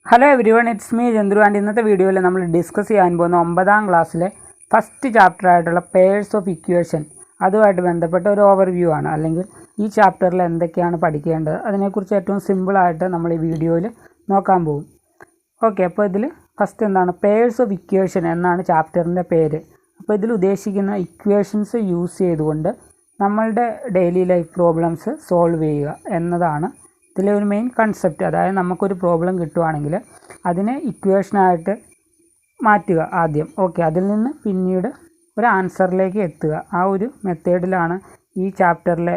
Hello everyone, it's me Chandru. And ഇന്നത്തെ വീഡിയോയിൽ നമ്മൾ ഡിസ്കസ് ചെയ്യാൻ പോകുന്ന 9ാം ക്ലാസ്സിലെ ഫസ്റ്റ് ചാപ്റ്റർ ആയിട്ടുള്ള പെയർസ് ഓഫ് ഇക്വേഷൻ, അതുമായിട്ട് ബന്ധപ്പെട്ട ഒരു ഓവർവ്യൂ ആണ്. അല്ലെങ്കിൽ ഈ ചാപ്റ്ററിൽ എന്തൊക്കെയാണ് പഠിക്കേണ്ടത് അതിനെക്കുറിച്ച് ഏറ്റവും സിമ്പിളായിട്ട് നമ്മൾ ഈ വീഡിയോയിൽ നോക്കാൻ പോകും. ഓക്കെ, അപ്പോൾ ഇതിൽ ഫസ്റ്റ് എന്താണ്, പെയർസ് ഓഫ് ഇക്വേഷൻ എന്നാണ് ചാപ്റ്ററിൻ്റെ പേര്. അപ്പോൾ ഇതിൽ ഉദ്ദേശിക്കുന്ന ഇക്വേഷൻസ് യൂസ് ചെയ്തുകൊണ്ട് നമ്മളുടെ ഡെയിലി ലൈഫ് പ്രോബ്ലംസ് സോൾവ് ചെയ്യുക എന്നതാണ് ഇതിലെ ഒരു മെയിൻ കൺസെപ്റ്റ്. അതായത് നമുക്കൊരു പ്രോബ്ലം കിട്ടുവാണെങ്കിൽ അതിനെ ഇക്വേഷനായിട്ട് മാറ്റുക ആദ്യം. ഓക്കെ, അതിൽ നിന്ന് പിന്നീട് ഒരു ആൻസറിലേക്ക് എത്തുക. ആ ഒരു മെത്തേഡിലാണ് ഈ ചാപ്റ്ററിലെ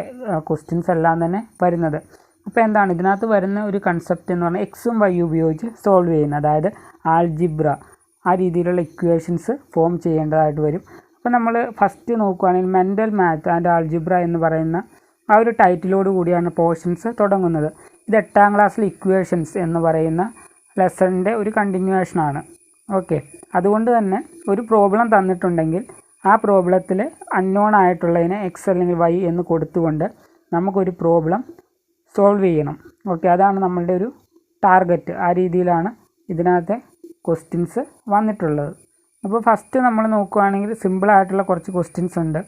ക്വസ്റ്റ്യൻസ് എല്ലാം തന്നെ വരുന്നത്. അപ്പോൾ എന്താണ് ഇതിനകത്ത് വരുന്ന ഒരു കൺസെപ്റ്റ് എന്ന് പറഞ്ഞാൽ എക്സും വൈ ഉപയോഗിച്ച് സോൾവ് ചെയ്യുന്നത്, അതായത് ആൾജിബ്ര, ആ രീതിയിലുള്ള ഇക്വേഷൻസ് ഫോം ചെയ്യേണ്ടതായിട്ട് വരും. അപ്പോൾ നമ്മൾ ഫസ്റ്റ് നോക്കുകയാണെങ്കിൽ മെൻ്റൽ മാത്ത് ആൻഡ് ആൾജിബ്ര എന്ന് പറയുന്ന ആ ഒരു ടൈറ്റിലോട് കൂടിയാണ് പോർഷൻസ് തുടങ്ങുന്നത്. ഇത് 8ാം ക്ലാസ്സിൽ ഇക്വേഷൻസ് എന്ന് പറയുന്ന ലെസണിൻ്റെ ഒരു കണ്ടിന്യൂവേഷനാണ്. ഓക്കെ, അതുകൊണ്ട് തന്നെ ഒരു പ്രോബ്ലം തന്നിട്ടുണ്ടെങ്കിൽ ആ പ്രോബ്ലത്തിൽ അൺനോൺ ആയിട്ടുള്ളതിനെ എക്സ് അല്ലെങ്കിൽ വൈ എന്ന് കൊടുത്തുകൊണ്ട് നമുക്കൊരു പ്രോബ്ലം സോൾവ് ചെയ്യണം. ഓക്കെ, അതാണ് നമ്മളുടെ ഒരു ടാർഗറ്റ്. ആ രീതിയിലാണ് ഇതിനകത്തെ ക്വസ്റ്റ്യൻസ് വന്നിട്ടുള്ളത്. അപ്പോൾ ഫസ്റ്റ് നമ്മൾ നോക്കുകയാണെങ്കിൽ സിമ്പിളായിട്ടുള്ള കുറച്ച് ക്വസ്റ്റ്യൻസ് ഉണ്ട്.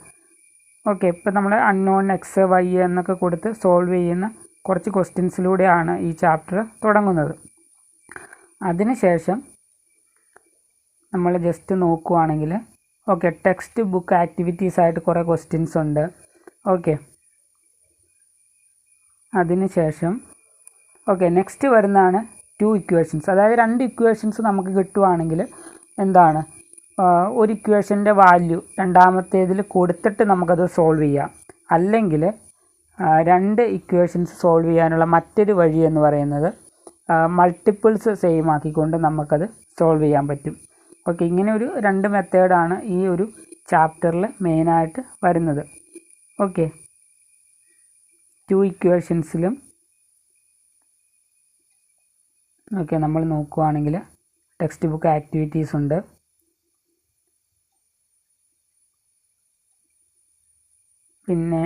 ഓക്കെ, ഇപ്പോൾ നമ്മൾ അൺനോൺ എക്സ് വൈ എന്നൊക്കെ കൊടുത്ത് സോൾവ് ചെയ്യുന്ന കുറച്ച് ക്വസ്റ്റ്യൻസിലൂടെയാണ് ഈ ചാപ്റ്റർ തുടങ്ങുന്നത്. അതിനുശേഷം നമ്മൾ ജസ്റ്റ് നോക്കുകയാണെങ്കിൽ ഓക്കെ, ടെക്സ്റ്റ് ബുക്ക് ആക്ടിവിറ്റീസ് ആയിട്ട് കുറേ ക്വസ്റ്റ്യൻസ് ഉണ്ട്. ഓക്കെ, അതിനുശേഷം ഓക്കെ നെക്സ്റ്റ് വരുന്നതാണ് 2 ഇക്വേഷൻസ്. അതായത് 2 ഇക്വേഷൻസ് നമുക്ക് കിട്ടുവാണെങ്കിൽ എന്താണ്, ഒരു ഇക്വേഷൻ്റെ വാല്യൂ രണ്ടാമത്തേതിൽ കൊടുത്തിട്ട് നമുക്കത് സോൾവ് ചെയ്യാം. അല്ലെങ്കിൽ 2 ഇക്വേഷൻസ് സോൾവ് ചെയ്യാനുള്ള മറ്റൊരു വഴി എന്ന് പറയുന്നത് മൾട്ടിപ്പിൾസ് സെയിം ആക്കിക്കൊണ്ട് നമുക്കത് സോൾവ് ചെയ്യാൻ പറ്റും. ഓക്കെ, ഇങ്ങനെ ഒരു 2 മെത്തേഡാണ് ഈ ഒരു ചാപ്റ്ററിൽ മെയിനായിട്ട് വരുന്നത്. ഓക്കെ, 2 ഇക്വേഷൻസിലും ഓക്കെ നമ്മൾ നോക്കുകയാണെങ്കിൽ ടെക്സ്റ്റ് ബുക്ക് ആക്ടിവിറ്റീസ് ഉണ്ട്. പിന്നെ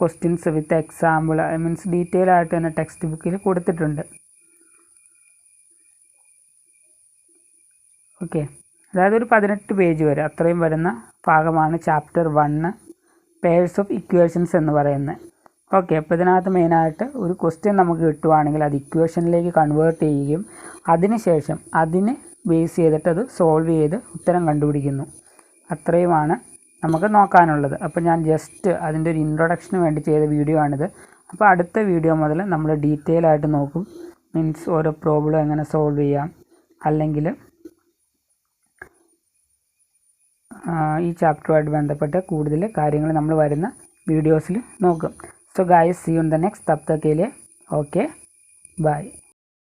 questions with example, means detail ആയിട്ട് തന്നെ ടെക്സ്റ്റ് ബുക്കിൽ കൊടുത്തിട്ടുണ്ട്. ഓക്കെ, അതായത് ഒരു 18 പേജ് വരെ അത്രയും വരുന്ന ഭാഗമാണ് ചാപ്റ്റർ 1 പെയർസ് ഓഫ് ഇക്വേഷൻസ് എന്ന് പറയുന്നത്. ഓക്കെ, അപ്പോൾ ഇതിനകത്ത് മെയിനായിട്ട് ഒരു ക്വസ്റ്റ്യൻ നമുക്ക് കിട്ടുവാണെങ്കിൽ അത് ഇക്വേഷനിലേക്ക് കൺവേർട്ട് ചെയ്യുകയും അതിനുശേഷം അതിനെ ബേസ് ചെയ്തിട്ട് അത് സോൾവ് ചെയ്ത് ഉത്തരം കണ്ടുപിടിക്കുന്നു. അത്രയുമാണ് നമുക്ക് നോക്കാനുള്ളത്. അപ്പോൾ ഞാൻ ജസ്റ്റ് അതിൻ്റെ ഒരു ഇൻട്രൊഡക്ഷന് വേണ്ടി ചെയ്ത വീഡിയോ ആണിത്. അപ്പോൾ അടുത്ത വീഡിയോ മുതൽ നമ്മൾ ഡീറ്റെയിൽ ആയിട്ട് നോക്കും. മീൻസ് ഓരോ പ്രോബ്ലം എങ്ങനെ സോൾവ് ചെയ്യാം, അല്ലെങ്കിൽ ഈ ചാപ്റ്ററുമായിട്ട് ബന്ധപ്പെട്ട കൂടുതൽ കാര്യങ്ങൾ നമ്മൾ വരുന്ന വീഡിയോസിൽ നോക്കും. So guys, see you in the next. തബ് തക് के लिए ओके बाय.